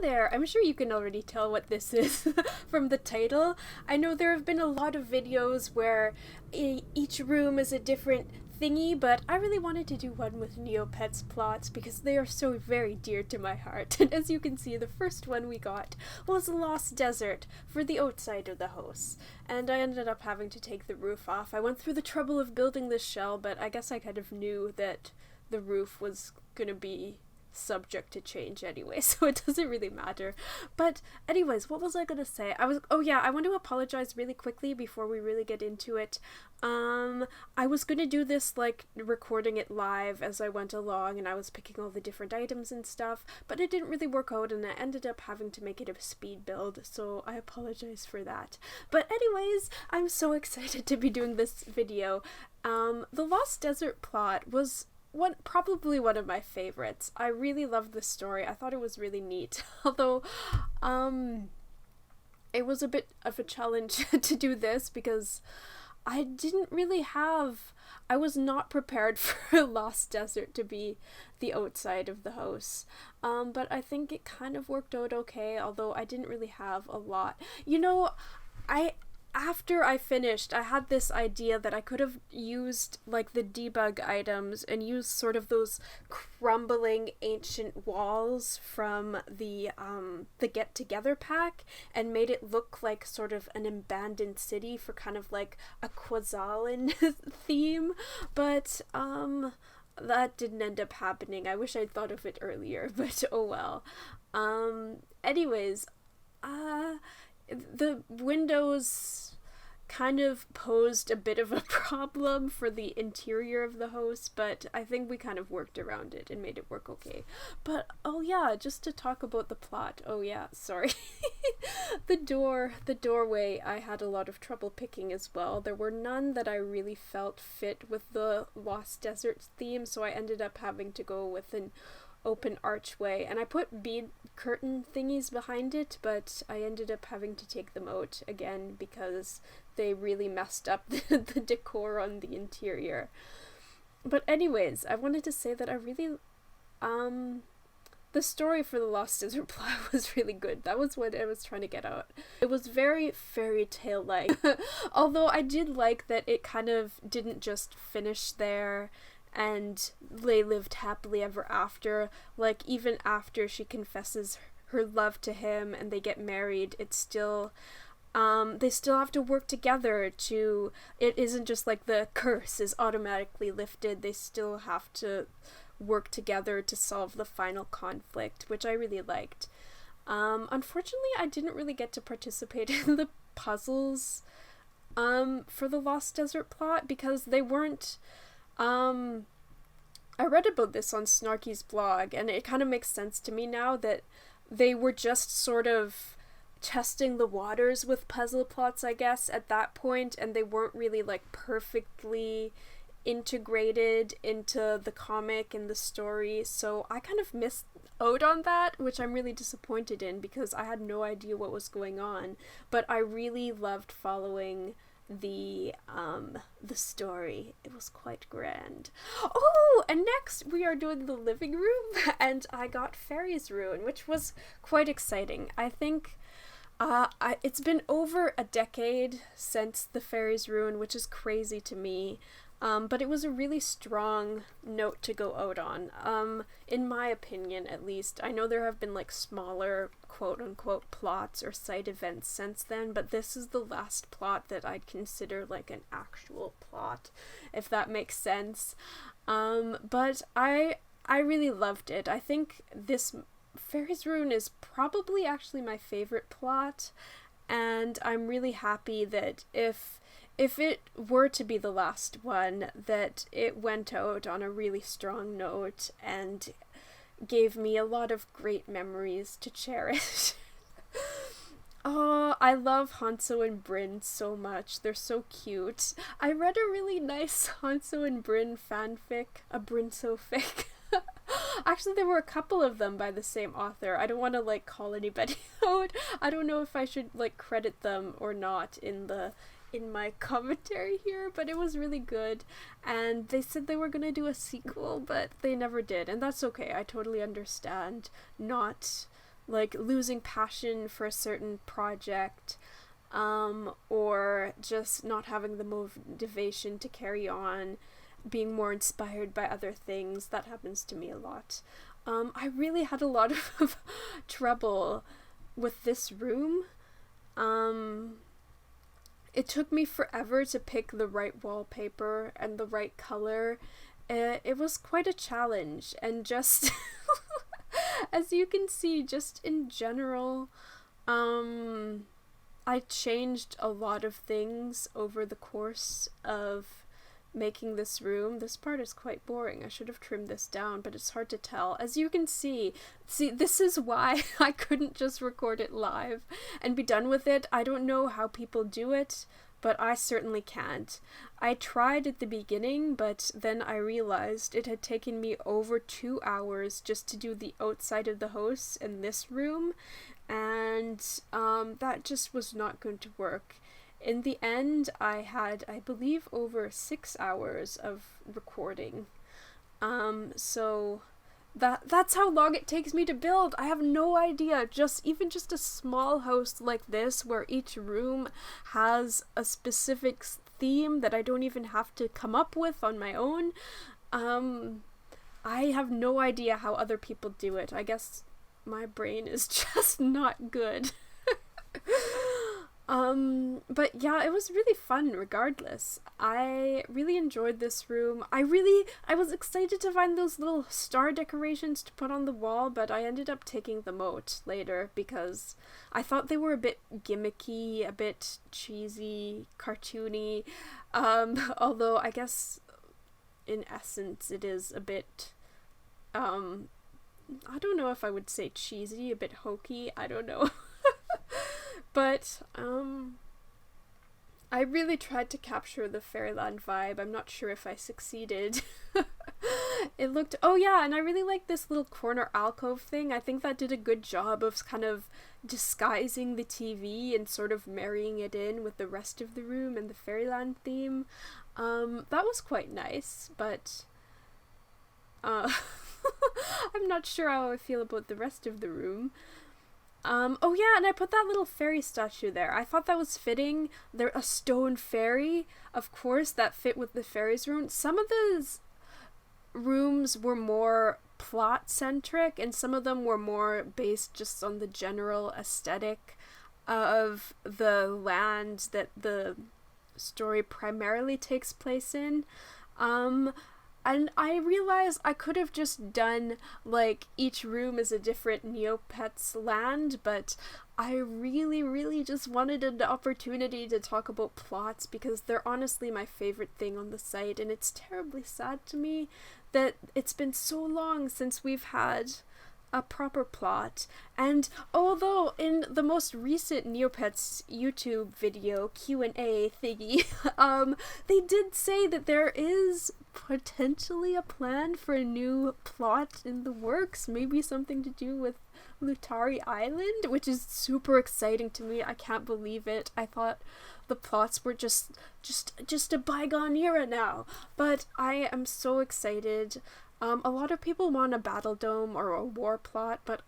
there! I'm sure you can already tell what this is from the title. I know there have been a lot of videos where each room is a different thingy, but I really wanted to do one with Neopets plots because they are so very dear to my heart. And as you can see, the first one we got was Lost Desert for the outside of the house. And I ended up having to take the roof off. I went through the trouble of building this shell, but I guess I kind of knew that the roof was gonna be subject to change anyway, so it doesn't really matter. But anyways, what was I gonna say? I want to apologize really quickly before we really get into it. I was gonna do this like recording it live as I went along, and I was picking all the different items and stuff, but it didn't really work out, and I ended up having to make it a speed build, so I apologize for that. But anyways, I'm so excited to be doing this video. The Lost Desert plot was probably one of my favorites. I really loved the story. I thought it was really neat. Although, it was a bit of a challenge to do this because I was not prepared for Lost Desert to be the outside of the house. But I think it kind of worked out okay, although I didn't really have a lot. After I finished, I had this idea that I could have used like the debug items and used sort of those crumbling ancient walls from the Get Together pack and made it look like sort of an abandoned city for kind of like a Quazalan theme, but that didn't end up happening. I wish I'd thought of it earlier, but oh well. Anyways, the windows kind of posed a bit of a problem for the interior of the house, but I think we kind of worked around it and made it work okay. But oh yeah, just to talk about the plot. Oh yeah, sorry. The doorway I had a lot of trouble picking as well. There were none that I really felt fit with the Lost Desert theme, so I ended up having to go with an open archway, and I put bead curtain thingies behind it, but I ended up having to take them out again because they really messed up the decor on the interior. But anyways, I wanted to say that I really the story for the Lost Desert plot was really good. That was what I was trying to get out. It was very fairy tale like. Although I did like that it kind of didn't just finish there and they lived happily ever after. Like, even after she confesses her love to him and they get married, it's still they still have to work together to, it isn't just like the curse is automatically lifted. They still have to work together to solve the final conflict, which I really liked. Unfortunately, I didn't really get to participate in the puzzles for the Lost Desert plot because they weren't I read about this on Snarkie's blog, and it kind of makes sense to me now that they were just sort of testing the waters with puzzle plots, I guess, at that point, and they weren't really like perfectly integrated into the comic and the story, so I kind of missed out on that, which I'm really disappointed in because I had no idea what was going on, but I really loved following the story. It was quite grand. Oh, and next we are doing the living room, and I got Fairy's Rune, which was quite exciting. I think it's been over a decade since the Fairy's Rune, which is crazy to me. But it was a really strong note to go out on, in my opinion at least. I know there have been like smaller quote-unquote plots or side events since then, but this is the last plot that I'd consider like an actual plot, if that makes sense. But I really loved it. I think this Fairy's Rune is probably actually my favorite plot, and I'm really happy that if it were to be the last one, that it went out on a really strong note and gave me a lot of great memories to cherish. Oh, I love Hanso and Bryn so much. They're so cute. I read a really nice Hanso and Bryn fanfic, a Brynso fic. Actually, there were a couple of them by the same author. I don't want to like call anybody out. I don't know if I should like credit them or not in my commentary here, but it was really good, and they said they were gonna do a sequel, but they never did, and that's okay. I totally understand not like losing passion for a certain project, or just not having the motivation to carry on, being more inspired by other things. That happens to me a lot. I really had a lot of trouble with this room. It took me forever to pick the right wallpaper and the right color. It was quite a challenge, and just as you can see, just in general, I changed a lot of things over the course of making this room. This part is quite boring. I should have trimmed this down, but it's hard to tell. As you can see, this is why I couldn't just record it live and be done with it. I don't know how people do it, but I certainly can't. I tried at the beginning, but then I realized it had taken me over 2 hours just to do the outside of the house in this room, and that just was not going to work. In the end, I had, I believe, over 6 hours of recording. So that's how long it takes me to build. I have no idea. Even just a small house like this, where each room has a specific theme that I don't even have to come up with on my own. I have no idea how other people do it. I guess my brain is just not good. But yeah, it was really fun regardless. I really enjoyed this room. I was excited to find those little star decorations to put on the wall, but I ended up taking them out later because I thought they were a bit gimmicky, a bit cheesy, cartoony. Although I guess in essence it is a bit, I don't know if I would say cheesy, a bit hokey, I don't know. But, I really tried to capture the Fairyland vibe. I'm not sure if I succeeded. It looked, oh yeah, and I really like this little corner alcove thing. I think that did a good job of kind of disguising the TV and sort of marrying it in with the rest of the room and the Fairyland theme. That was quite nice, but, I'm not sure how I feel about the rest of the room. Oh yeah, and I put that little fairy statue there. I thought that was fitting. They're a stone fairy, of course, that fit with the fairies room. Some of those rooms were more plot-centric, and some of them were more based just on the general aesthetic of the land that the story primarily takes place in. And I realized I could have just done, like, each room is a different Neopets land, but I really, really just wanted an opportunity to talk about plots because they're honestly my favorite thing on the site, and it's terribly sad to me that it's been so long since we've had a proper plot. And although in the most recent Neopets YouTube video Q&A thingy, they did say that there is potentially a plan for a new plot in the works, maybe something to do with Lutari Island, which is super exciting to me. I can't believe it. I thought the plots were just a bygone era now, but I am so excited. A lot of people want a battle dome or a war plot, but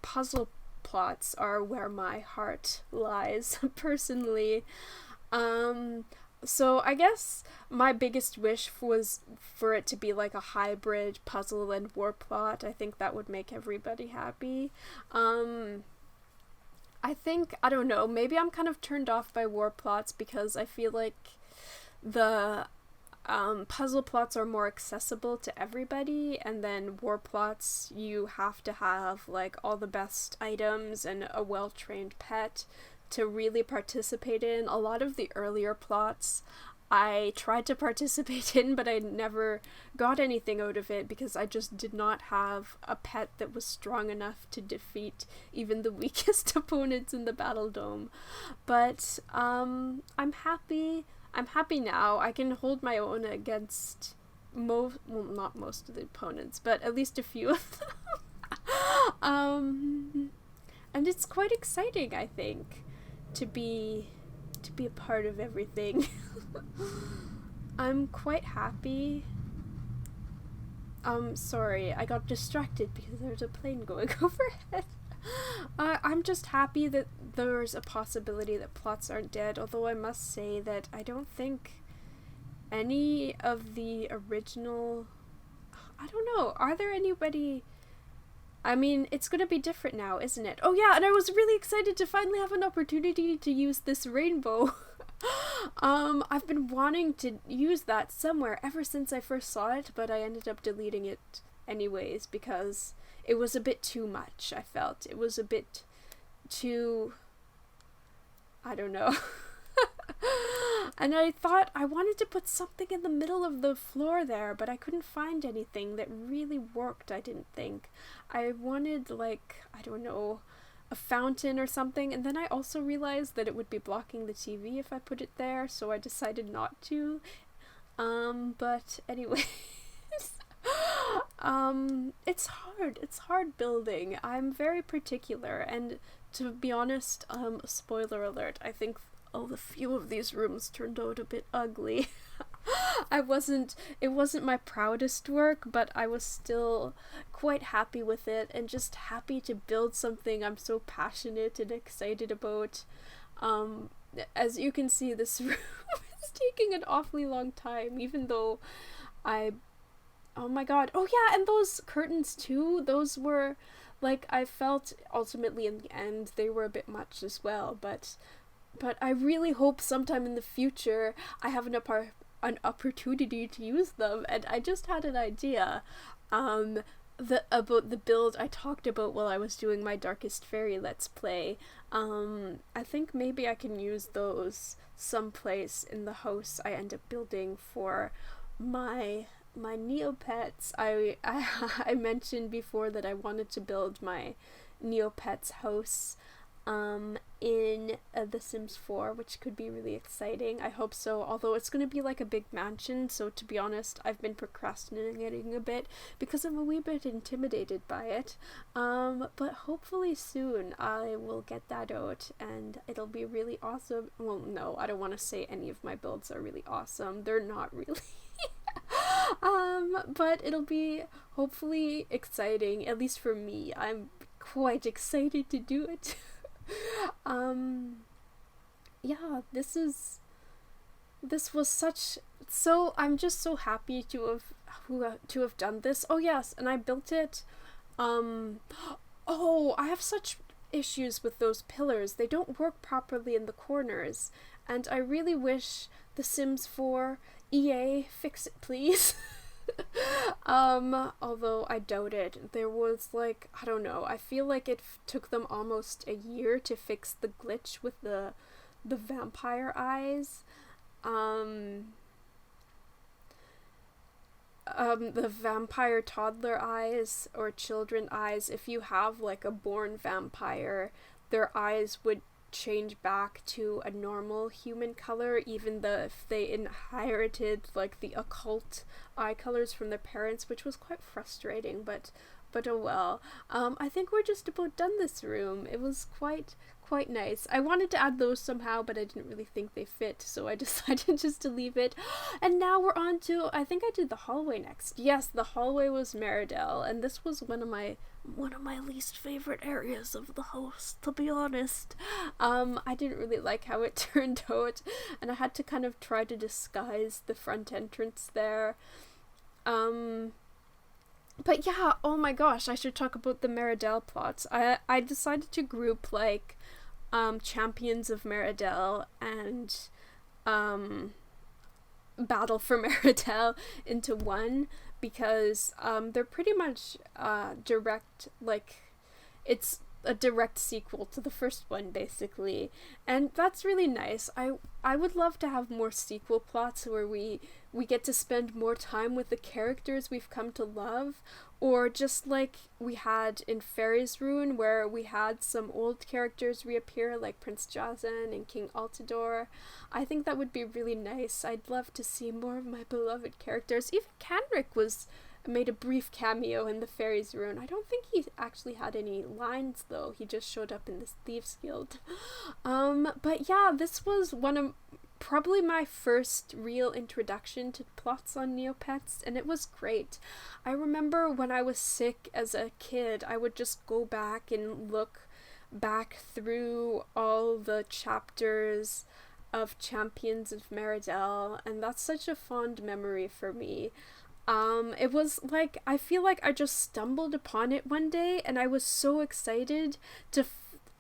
puzzle plots are where my heart lies, personally. So I guess my biggest wish was for it to be like a hybrid puzzle and war plot. I think that would make everybody happy. I think, I don't know, maybe I'm kind of turned off by war plots because I feel like the puzzle plots are more accessible to everybody, and then war plots you have to have like all the best items and a well-trained pet to really participate in. A lot of the earlier plots I tried to participate in, but I never got anything out of it because I just did not have a pet that was strong enough to defeat even the weakest opponents in the battle dome. But I'm happy now. I can hold my own against not most of the opponents, but at least a few of them. And it's quite exciting, I think, to be a part of everything. I'm quite happy. Sorry, I got distracted because there's a plane going overhead. I'm just happy that there's a possibility that plots aren't dead, although I must say that I don't think any of the original... I don't know, are there anybody... I mean, it's gonna be different now, isn't it? Oh yeah, and I was really excited to finally have an opportunity to use this rainbow. I've been wanting to use that somewhere ever since I first saw it, but I ended up deleting it anyways because it was a bit too much, I felt. It was a bit too... I don't know. And I thought I wanted to put something in the middle of the floor there, but I couldn't find anything that really worked, I didn't think. I wanted, like, I don't know, a fountain or something, and then I also realized that it would be blocking the TV if I put it there, so I decided not to. But anyways, it's hard building. I'm very particular, and to be honest, spoiler alert, I think a few of these rooms turned out a bit ugly. It wasn't my proudest work, but I was still quite happy with it, and just happy to build something I'm so passionate and excited about. As you can see, this room is taking an awfully long time, even though oh my god, oh yeah, and those curtains too, those were, like, I felt ultimately in the end they were a bit much as well, but I really hope sometime in the future I have an opportunity to use them. And I just had an idea about the build I talked about while I was doing my Darkest Fairy Let's Play. I think maybe I can use those someplace in the house I end up building for my Neopets. I mentioned before that I wanted to build my Neopets house in The Sims 4, which could be really exciting. I hope so, although it's going to be like a big mansion, so to be honest, I've been procrastinating a bit because I'm a wee bit intimidated by it. But hopefully soon I will get that out and it'll be really awesome. Well, no, I don't want to say any of my builds are really awesome. They're not really. But it'll be hopefully exciting, at least for me. I'm quite excited to do it. Yeah, this was such, so I'm just so happy to have done this. Oh yes, and I built it, oh, I have such issues with those pillars. They don't work properly in the corners, and I really wish The Sims 4 EA fix it, please. Although I doubt it. There was, like, I don't know, I feel like it took them almost a year to fix the glitch with the vampire eyes. The vampire toddler eyes or children eyes. If you have, like, a born vampire, their eyes would change back to a normal human color, even though if they inherited, like, the occult eye colors from their parents, which was quite frustrating, but oh well. I think we're just about done this room. It was quite nice. I wanted to add those somehow, but I didn't really think they fit, so I decided just to leave it. And now we're on to, I think I did the hallway next. Yes, the hallway was Meridell, and this was one of my least favorite areas of the house, to be honest. I didn't really like how it turned out, and I had to kind of try to disguise the front entrance there. But yeah, oh my gosh, I should talk about the Meridell plots. I decided to group, like, Champions of Meridell and Battle for Meridell into one, because they're pretty much direct, like, it's a direct sequel to the first one, basically, and that's really nice. I would love to have more sequel plots where we get to spend more time with the characters we've come to love, or just like we had in Fairy's Rune, where we had some old characters reappear, like Prince Jazan and King Altidore. I think that would be really nice. I'd love to see more of my beloved characters. Even Canric made a brief cameo in the Fairy's Rune. I don't think he actually had any lines, though. He just showed up in this Thieves Guild. But yeah, this was one of probably my first real introduction to plots on Neopets, and it was great. I remember when I was sick as a kid, I would just go back and look back through all the chapters of Champions of Meridel, and that's such a fond memory for me. It was like, I feel like I just stumbled upon it one day, and I was so excited to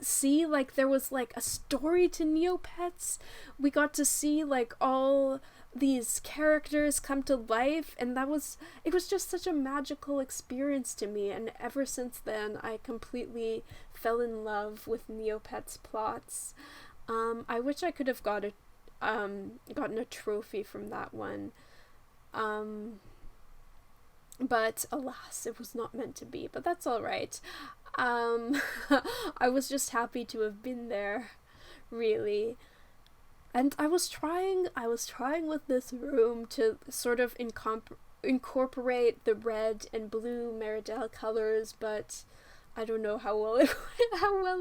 see, like, there was like a story to Neopets. We got to see like all these characters come to life, and it was just such a magical experience to me, and ever since then I completely fell in love with Neopets plots. I wish I could have gotten a trophy from that one. But alas, it was not meant to be, but that's all right. I was just happy to have been there, really. And I was trying with this room to sort of incorporate the red and blue Meridel colors, but I don't know how well it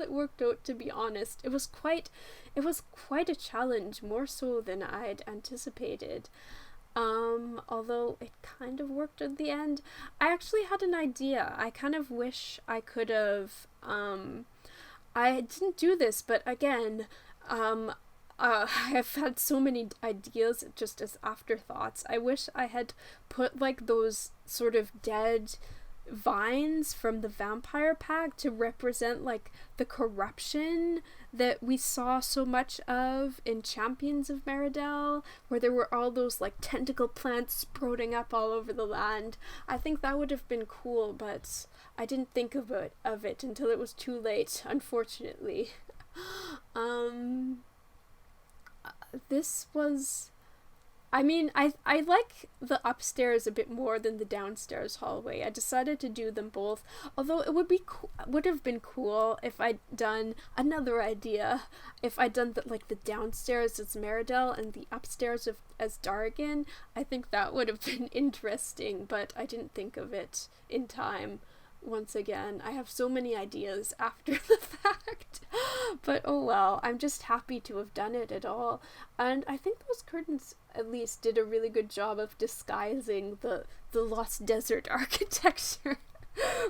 worked out, to be honest. It was quite a challenge, more so than I'd anticipated. Although it kind of worked at the end. I actually had an idea. I kind of wish I could have, I didn't do this, but again, I've had so many ideas just as afterthoughts. I wish I had put like those sort of dead vines from the vampire pack to represent like the corruption that we saw so much of in Champions of Meridel, where there were all those like tentacle plants sprouting up all over the land. I think that would have been cool, but I didn't think of it until it was too late, unfortunately. This was, I mean, I like the upstairs a bit more than the downstairs hallway. I decided to do them both, although it would have been cool if I'd done another idea. If I'd done the downstairs as Meridel and the upstairs as Dargan. I think that would have been interesting, but I didn't think of it in time. Once again, I have so many ideas after the fact, but oh well, I'm just happy to have done it at all. And I think those curtains at least did a really good job of disguising the Lost Desert architecture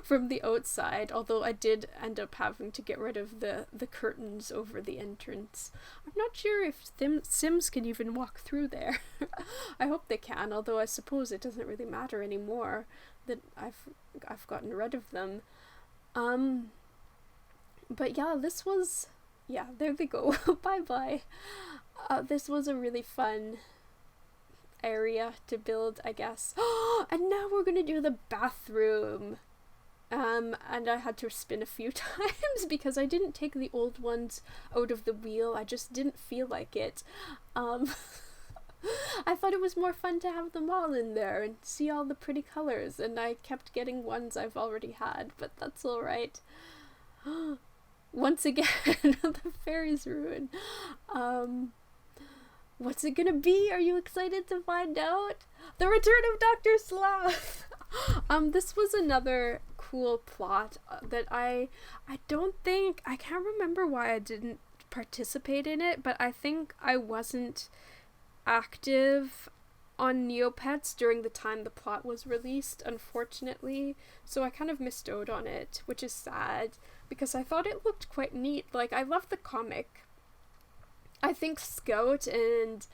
from the outside, although I did end up having to get rid of the curtains over the entrance. I'm not sure if Sims can even walk through there. I hope they can, although I suppose it doesn't really matter anymore that I've gotten rid of them. But yeah, there they go. Bye bye. This was a really fun area to build, I guess. And now we're gonna do the bathroom. And I had to spin a few times because I didn't take the old ones out of the wheel. I just didn't feel like it. I thought it was more fun to have them all in there and see all the pretty colors, and I kept getting ones I've already had, but that's alright. Once again, the fairies ruin. What's it gonna be? Are you excited to find out? The return of Dr. Sloth! This was another cool plot that I can't remember why I didn't participate in it, but I think I wasn't active on Neopets during the time the plot was released, unfortunately, so I kind of missed out on it, which is sad, because I thought it looked quite neat. Like, I love the comic. I think Scout and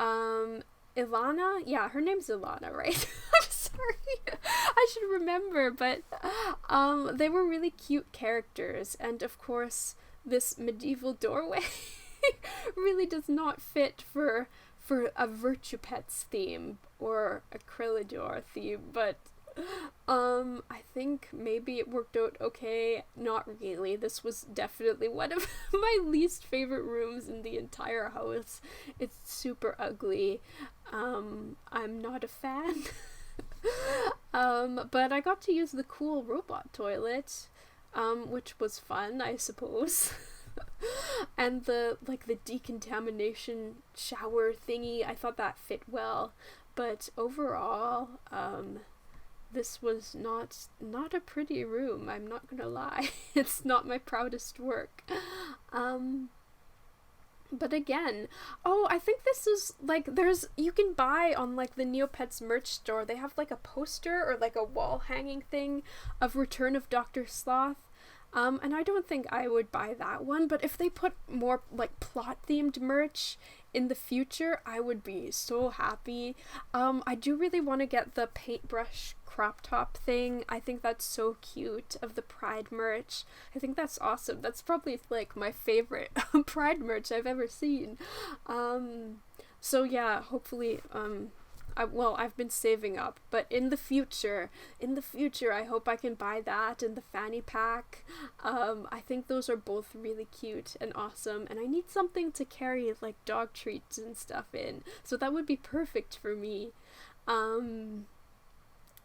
Ilana, yeah, her name's Ilana, right? I'm sorry, I should remember, but they were really cute characters, and of course this medieval doorway really does not fit for a Virtupets theme or a Krillidor theme, but I think maybe it worked out okay. Not really. This was definitely one of my least favorite rooms in the entire house. It's super ugly. I'm not a fan. But I got to use the cool robot toilet, which was fun, I suppose. And the decontamination shower thingy, I thought that fit well, but overall, this was not a pretty room, I'm not gonna lie. It's not my proudest work. But again, oh, I think this is like you can buy on like the Neopets merch store. They have like a poster or like a wall hanging thing of Return of Dr. Sloth. And I don't think I would buy that one, but if they put more like plot themed merch in the future, I would be so happy. I do really want to get the paintbrush crop top thing. I think that's so cute, of the Pride merch. I think that's awesome. That's probably like my favorite Pride merch I've ever seen. So yeah, hopefully, I've been saving up, but in the future, I hope I can buy that and the fanny pack. I think those are both really cute and awesome, and I need something to carry like dog treats and stuff in, so that would be perfect for me.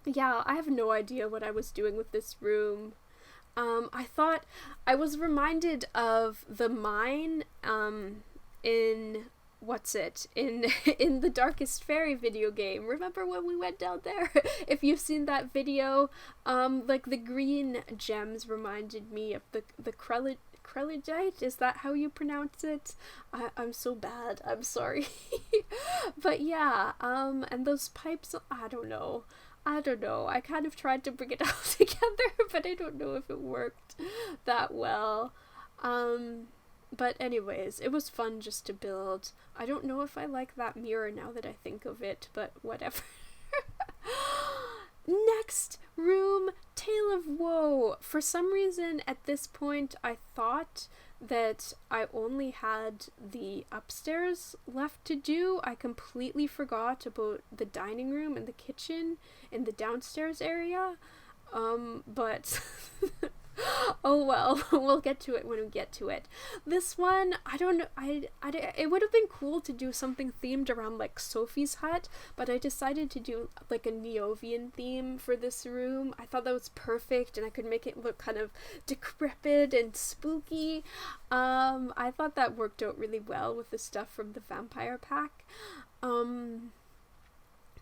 Yeah, I have no idea what I was doing with this room. I was reminded of the mine, in in the Darkest Fairy video game. Remember when we went down there? If you've seen that video, like the green gems reminded me of the Krelligite. Is that how you pronounce it? I'm so bad. I'm sorry. But yeah, and those pipes, I don't know. I kind of tried to bring it all together, but I don't know if it worked that well. But anyways, it was fun just to build. I don't know if I like that mirror now that I think of it, but whatever. Next room, Tale of Woe. For some reason, at this point, I thought that I only had the upstairs left to do. I completely forgot about the dining room and the kitchen in the downstairs area. But oh well, we'll get to it when we get to it. This one, I don't know, it would have been cool to do something themed around like Sophie's hut, but I decided to do like a Neovian theme for this room. I thought that was perfect, and I could make it look kind of decrepit and spooky. I thought that worked out really well with the stuff from the vampire pack.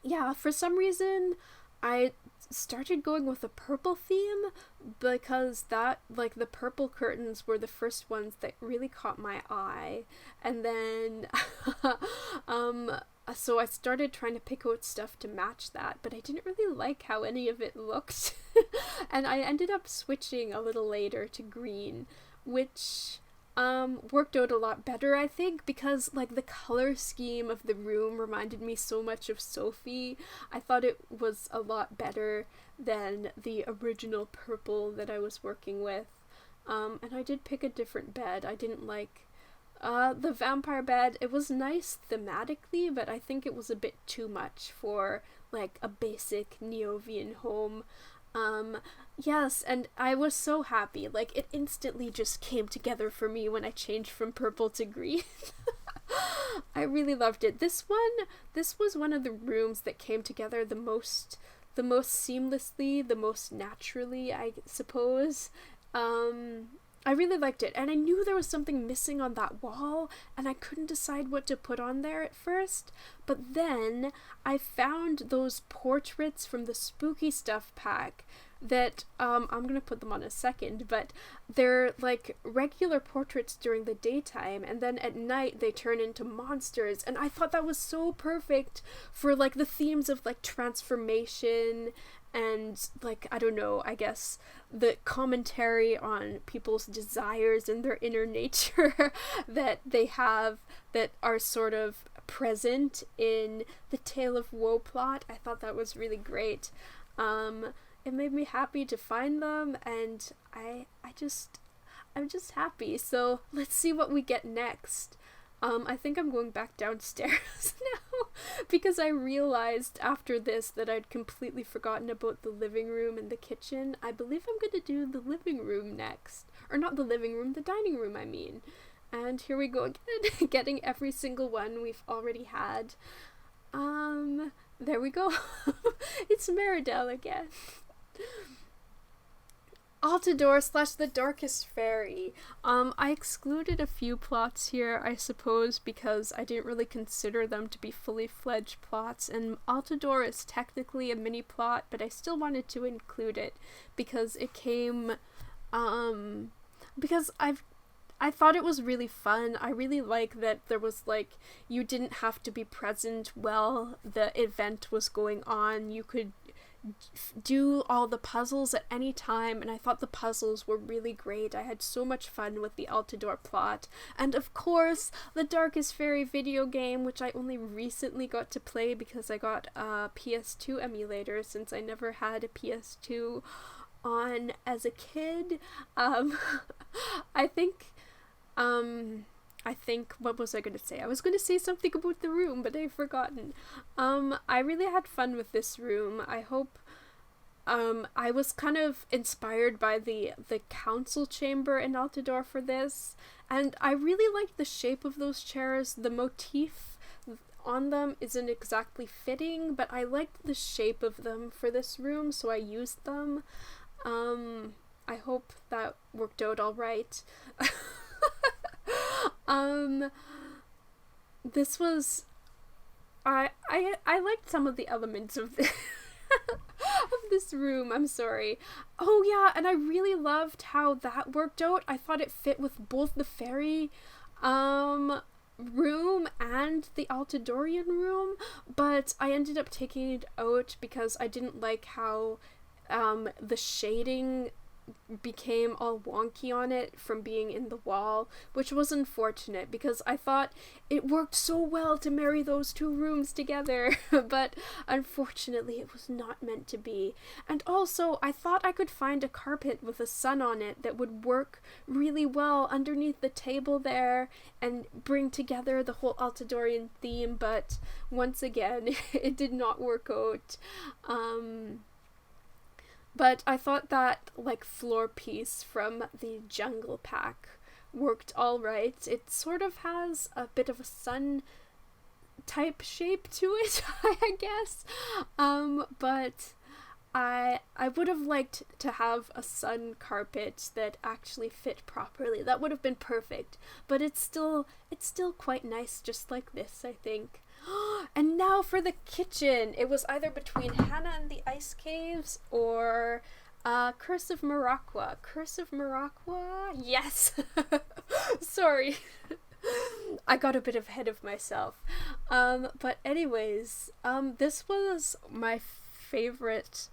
Yeah, for some reason, I started going with a purple theme because that, like, the purple curtains were the first ones that really caught my eye, and then so I started trying to pick out stuff to match that, but I didn't really like how any of it looked. And I ended up switching a little later to green, which worked out a lot better, I think, because like the color scheme of the room reminded me so much of Sophie. I thought it was a lot better than the original purple that I was working with. And I did pick a different bed. I didn't like the vampire bed. It was nice thematically, but I think it was a bit too much for like a basic Neovian home. Yes, and I was so happy. Like, it instantly just came together for me when I changed from purple to green. I really loved it. This was one of the rooms that came together the most seamlessly, the most naturally, I suppose. I really liked it, and I knew there was something missing on that wall, and I couldn't decide what to put on there at first, but then I found those portraits from the Spooky Stuff pack that, I'm gonna put them on a second, but they're like regular portraits during the daytime, and then at night they turn into monsters, and I thought that was so perfect for like the themes of like transformation and like, I don't know, I guess the commentary on people's desires and their inner nature that they have that are sort of present in the Tale of Woe plot. I thought that was really great. It made me happy to find them, and I'm just happy. So let's see what we get next. I think I'm going back downstairs now because I realized after this that I'd completely forgotten about the living room and the kitchen. I believe I'm going to do the living room next. Or not the living room, the dining room, I mean. And here we go again, getting every single one we've already had. There we go. It's Meridel again. Altador / the Darkest Fairy. I excluded a few plots here, I suppose, because I didn't really consider them to be fully fledged plots, and Altador is technically a mini plot, but I still wanted to include it because it came, because I thought it was really fun. I really like that there was like, you didn't have to be present while the event was going on. You could do all the puzzles at any time, and I thought the puzzles were really great. I had so much fun with the Altador plot. And of course, the Darkest Fairy video game, which I only recently got to play because I got a PS2 emulator since I never had a PS2 on as a kid. I think what was I going to say? I was going to say something about the room, but I've forgotten. I really had fun with this room. I hope, I was kind of inspired by the council chamber in Altador for this, and I really liked the shape of those chairs. The motif on them isn't exactly fitting, but I liked the shape of them for this room, so I used them. I hope that worked out all right. This was, I liked some of the elements of this of this room. I'm sorry. Oh yeah, and I really loved how that worked out. I thought it fit with both the fairy room and the Altadorian room, but I ended up taking it out because I didn't like how the shading became all wonky on it from being in the wall, which was unfortunate because I thought it worked so well to marry those two rooms together, but unfortunately it was not meant to be. And also, I thought I could find a carpet with a sun on it that would work really well underneath the table there and bring together the whole Altadorian theme, but once again, it did not work out. But I thought that, like, floor piece from the Jungle Pack worked all right. It sort of has a bit of a sun type shape to it, I guess. But I would have liked to have a sun carpet that actually fit properly. That would have been perfect. But it's still quite nice just like this, I think. And now for the kitchen. It was either between Hannah and the Ice Caves or Curse of Maraqua. Curse of Maraqua? Yes! Sorry. I got a bit ahead of myself. But anyways, this was my favorite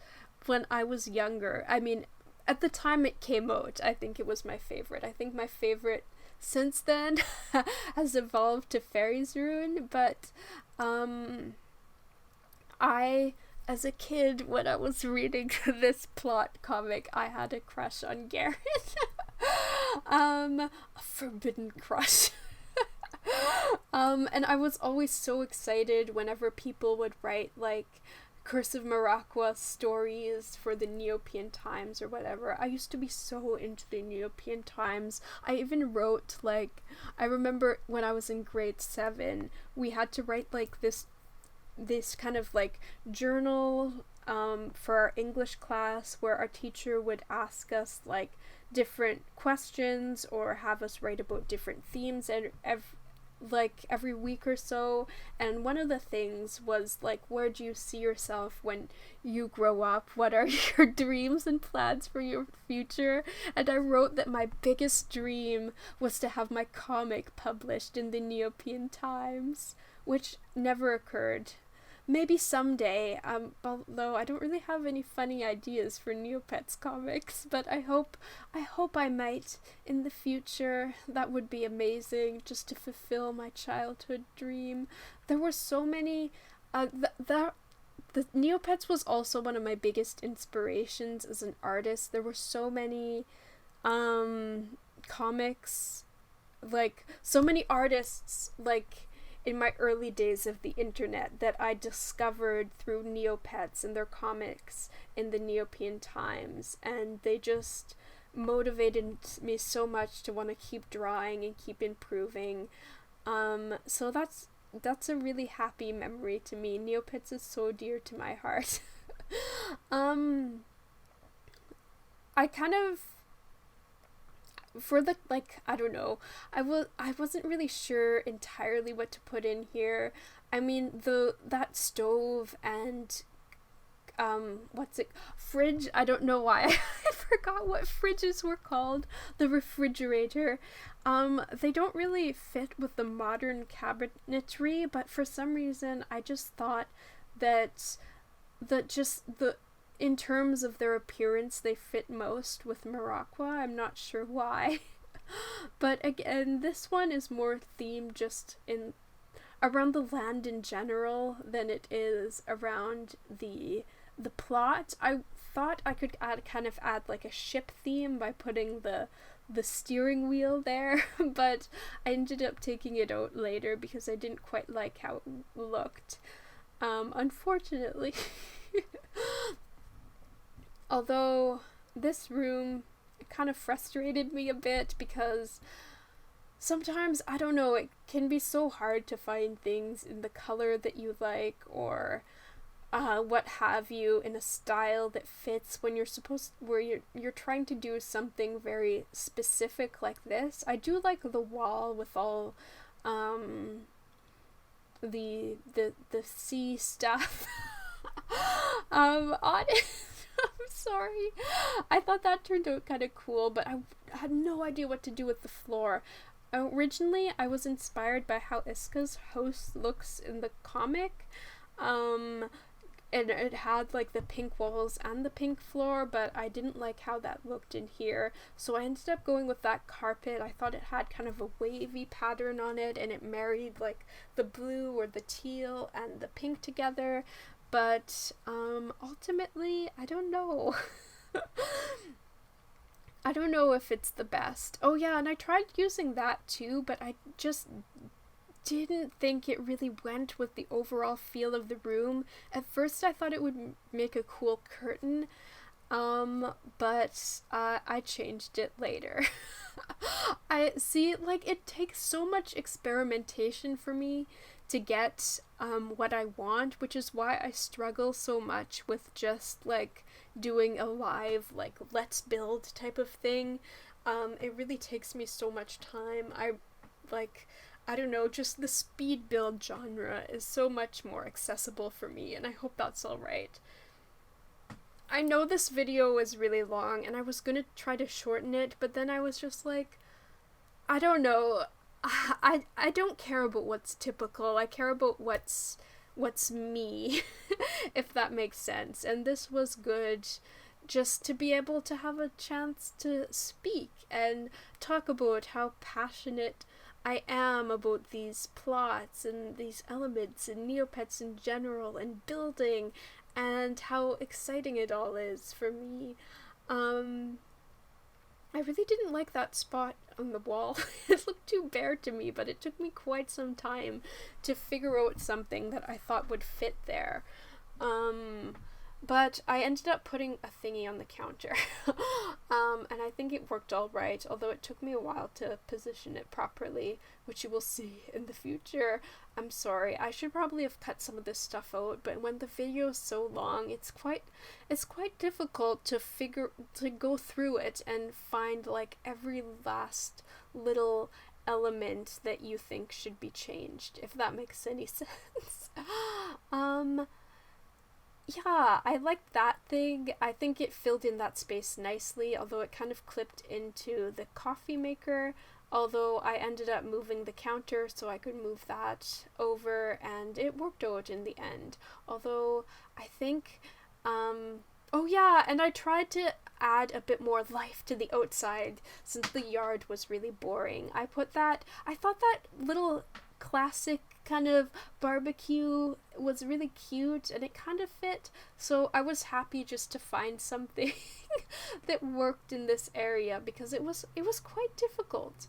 when I was younger. I mean, at the time it came out, I think it was my favorite. I think my favorite since then has evolved to Fairy's Ruin, but I, as a kid, when I was reading this plot comic, I had a crush on Garrett. A forbidden crush. And I was always so excited whenever people would write, like, Curse of Maraqua stories for the Neopian Times or whatever. I used to be so into the Neopian Times. I even wrote, like, I remember when I was in grade 7, we had to write, like, this kind of, like, journal for our English class where our teacher would ask us, like, different questions or have us write about different themes and every week or so, and one of the things was, like, where do you see yourself when you grow up? What are your dreams and plans for your future? And I wrote that my biggest dream was to have my comic published in the Neopian Times, which never occurred. Maybe someday, although I don't really have any funny ideas for Neopets comics, but I hope I might in the future. That would be amazing, just to fulfill my childhood dream. There were so many, the Neopets was also one of my biggest inspirations as an artist. There were so many, comics, like, so many artists, like, in my early days of the internet that I discovered through Neopets and their comics in the Neopian Times, and they just motivated me so much to want to keep drawing and keep improving. So that's a really happy memory to me. Neopets is so dear to my heart. I kind of, for the, like, I don't know, I wasn't really sure entirely what to put in here. I mean, that stove and what's it, fridge, I don't know why I forgot what fridges were called, the refrigerator. They don't really fit with the modern cabinetry, but for some reason I just thought that the in terms of their appearance they fit most with Morocco. I'm not sure why. But again, this one is more themed just in around the land in general than it is around the plot. I thought I could kind of add like a ship theme by putting the steering wheel there, but I ended up taking it out later because I didn't quite like how it looked. Unfortunately. Although this room kind of frustrated me a bit because sometimes, I don't know, it can be so hard to find things in the color that you like or what have you in a style that fits when you're trying to do something very specific like this. I do like the wall with all the sea stuff on it. I'm sorry. I thought that turned out kind of cool, but I had no idea what to do with the floor. Originally, I was inspired by how Iska's house looks in the comic, and it had like the pink walls and the pink floor, but I didn't like how that looked in here, so I ended up going with that carpet. I thought it had kind of a wavy pattern on it, and it married like the blue or the teal and the pink together, but ultimately, I don't know. I don't know if it's the best. Oh yeah, and I tried using that too, but I just didn't think it really went with the overall feel of the room. At first I thought it would make a cool curtain, but I changed it later. I see, like, it takes so much experimentation for me to get what I want, which is why I struggle so much with just like doing a live like let's build type of thing. It really takes me so much time. I don't know, just the speed build genre is so much more accessible for me, and I hope that's alright. I know this video is really long and I was gonna try to shorten it, but then I was just like, I don't know, I don't care about what's typical. I care about what's me, if that makes sense. And this was good just to be able to have a chance to speak and talk about how passionate I am about these plots and these elements and Neopets in general and building and how exciting it all is for me. I really didn't like that spot on the wall. It looked too bare to me, but it took me quite some time to figure out something that I thought would fit there. But I ended up putting a thingy on the counter. And I think it worked all right, although it took me a while to position it properly, which you will see in the future. I'm sorry, I should probably have cut some of this stuff out, but when the video is so long, it's quite difficult to go through it and find like every last little element that you think should be changed, if that makes any sense. Yeah, I liked that thing. I think it filled in that space nicely, although it kind of clipped into the coffee maker, although I ended up moving the counter so I could move that over, and it worked out in the end. Although, I think, oh yeah, and I tried to add a bit more life to the outside, since the yard was really boring. I thought that little classic kind of barbecue was really cute and it kind of fit, so I was happy just to find something that worked in this area, because it was quite difficult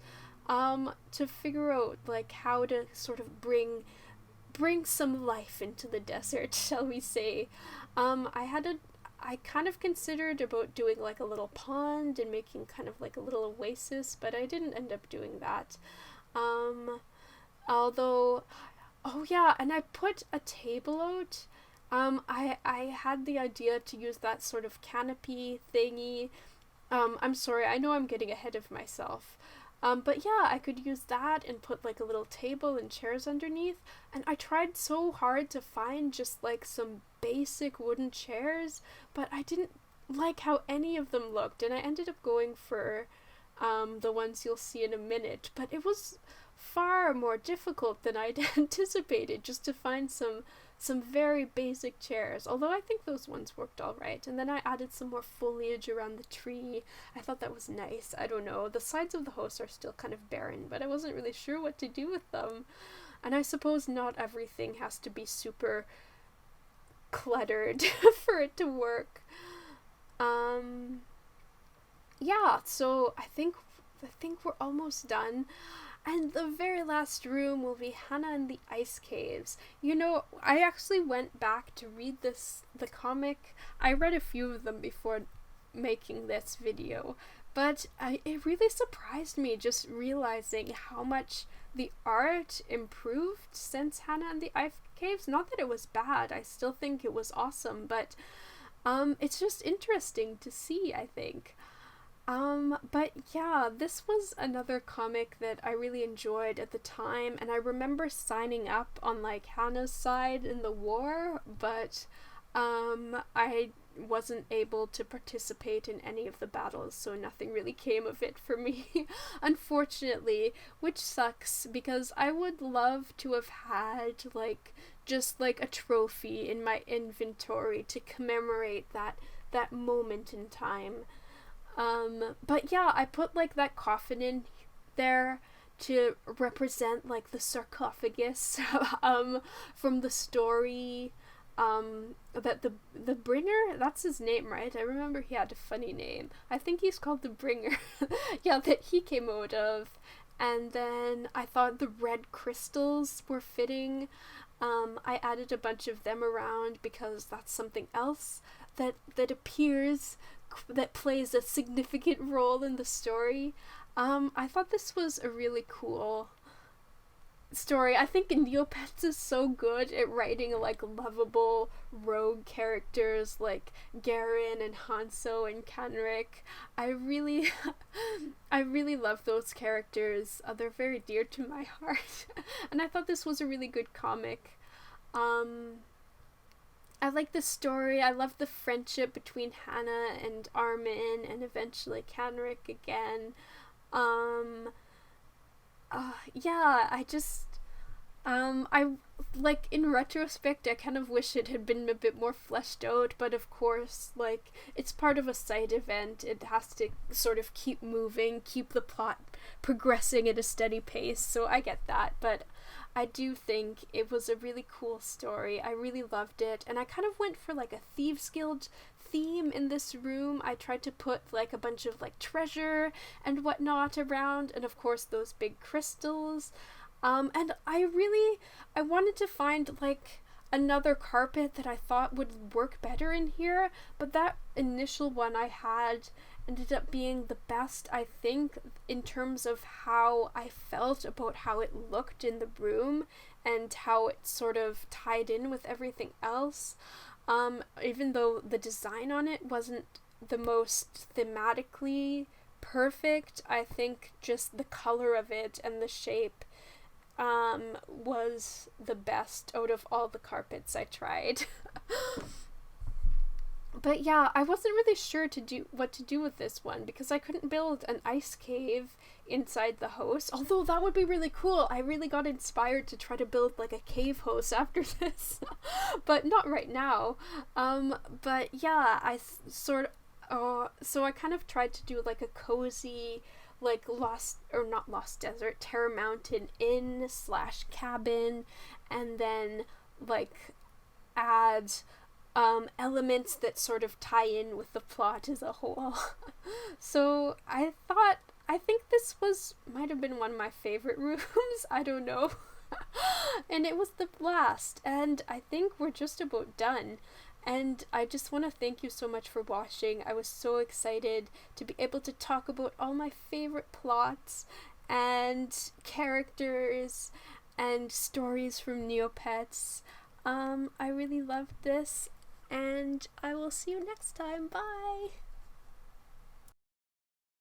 to figure out like how to sort of bring some life into the desert, shall we say. I kind of considered about doing like a little pond and making kind of like a little oasis, but I didn't end up doing that. Although, oh yeah, and I put a table out. I had the idea to use that sort of canopy thingy. I'm sorry, I know I'm getting ahead of myself. But yeah, I could use that and put like a little table and chairs underneath. And I tried so hard to find just like some basic wooden chairs, but I didn't like how any of them looked. And I ended up going for the ones you'll see in a minute. But it was far more difficult than I'd anticipated just to find some very basic chairs, although I think those ones worked all right. And then I added some more foliage around the tree. I thought that was nice. I don't know. The sides of the house are still kind of barren, but I wasn't really sure what to do with them. And I suppose not everything has to be super cluttered for it to work. Yeah, so I think we're almost done. And the very last room will be Hannah and the Ice Caves. You know, I actually went back to read the comic. I read a few of them before making this video, but it really surprised me just realizing how much the art improved since Hannah and the Ice Caves. Not that it was bad, I still think it was awesome, but it's just interesting to see, I think. But yeah, this was another comic that I really enjoyed at the time, and I remember signing up on like Hannah's side in the war, but I wasn't able to participate in any of the battles, so nothing really came of it for me, unfortunately, which sucks because I would love to have had like just like a trophy in my inventory to commemorate that moment in time. But yeah, I put like that coffin in there to represent like the sarcophagus from the story that the bringer, that's his name, right? I remember he had a funny name. I think he's called the bringer. Yeah, that he came out of. And then I thought the red crystals were fitting. I added a bunch of them around because that's something else that appears, that plays a significant role in the story. I thought this was a really cool story. I think Neopets is so good at writing like lovable rogue characters like Garen and Hanso and Kenric. I really love those characters. They're very dear to my heart. And I thought this was a really good comic. I like the story. I love the friendship between Hannah and Armin and eventually Kenric again. Yeah, I like, in retrospect, I kind of wish it had been a bit more fleshed out, but of course, like, it's part of a side event. It has to sort of keep moving, keep the plot progressing at a steady pace, so I get that, but I do think it was a really cool story. I really loved it, and I kind of went for like a Thieves Guild theme in this room. I tried to put like a bunch of like treasure and whatnot around, and of course those big crystals. And I wanted to find like another carpet that I thought would work better in here, but that initial one I had ended up being the best, I think, in terms of how I felt about how it looked in the room and how it sort of tied in with everything else. Even though the design on it wasn't the most thematically perfect, I think just the color of it and the shape was the best out of all the carpets I tried. But yeah, I wasn't really sure what to do with this one because I couldn't build an ice cave inside the house, although that would be really cool. I really got inspired to try to build like a cave house after this, but not right now. But yeah, so I kind of tried to do like a cozy, like not Lost Desert, Terror Mountain Inn / cabin, and then like add elements that sort of tie in with the plot as a whole. So I think this might have been one of my favorite rooms. I don't know. And it was the blast, and I think we're just about done. And I just want to thank you so much for watching. I was so excited to be able to talk about all my favorite plots and characters and stories from Neopets. I really loved this, and I will see you next time. Bye!